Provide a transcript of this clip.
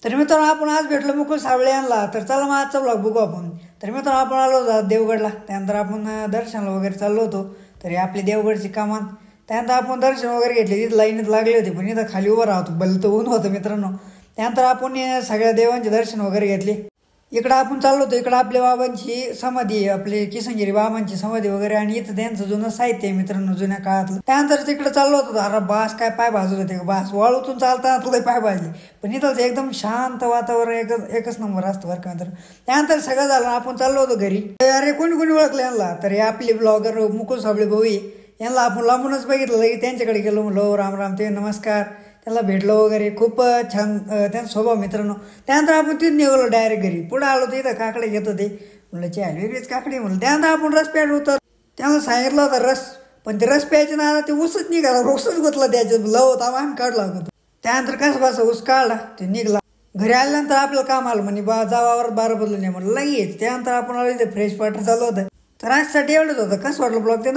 तर मित्रांनो आपण आज भेटलो मुकुल साबळे यांना. तर चला मग आजचा ब्लॉग बघू आपण. तर मित्रांनो आपण आलो होतो देवगडला. त्यानंतर आपण दर्शनाला वगैरे चाललो होतो. तर आपली देवगडची कमान. त्यानंतर आपण दर्शन वगैरे घेतले. तिथं लाईनीत लागली होती, पण इथं खाली उभं राहतो भलतं ऊन होतं मित्रांनो. त्यानंतर आपण सगळ्या देवांचे दर्शन वगैरे घेतले. इकडं आपण चाललो होतो. इकडं आपल्या बाबांची समाधी आहे, आपली किसनगिरी बाबांची समाधी वगैरे, आणि इथं त्यांचं जुनं साहित्य आहे मित्रांनो, जुन्या काळातलं. त्यानंतर तिकडे चाललो होतो. अरे बास काय पाय भाजत होते, बास वाळूतून चालताना तुला पाय भाजले. पण इथं एकदम शांत वातावरण, एकच नंबर असतं बरं का मित्रांनो. त्यानंतर सगळं झालं, आपण चाललो होतो घरी. अरे कोणी कोणी ओळखलं यांना, तर हे आपले ब्लॉगर मुकुल साबळे भाऊ यांना आपण लांबूनच बघितलं की त्यांच्याकडे गेलो. म्हणलो राम राम, ते नमस्कार, त्याला भेटलो वगैरे. खूप छान त्यांचा स्वभाव मित्रांनो. त्यानंतर आपण तिथून निघालो डायरेक्ट घरी. पुढे आलो तर इथं काकडे घेत होते. म्हणलं चाल वेगळीच काकडे म्हणलं. त्यानंतर आपण रस प्यायला होतं. त्यांना सांगितलं होतं रस, पण ते रस प्यायचे ना ते ऊसच निघाला, रोसच गुतला त्याच्यात लव होता, आम्ही काढला होतो. त्यानंतर कसं बसा ऊस काढला, ते निघला. घरी आल्यानंतर आपल्याला काम आलं, म्हणे जावावर 12 बदलून नाही म्हणलं लगेच. त्यानंतर आपण आलो इथे फ्रेश वॉटर चालू होतं. तर आजसाठी एवढंच होतं. कसं वाटलं ब्लॉग ते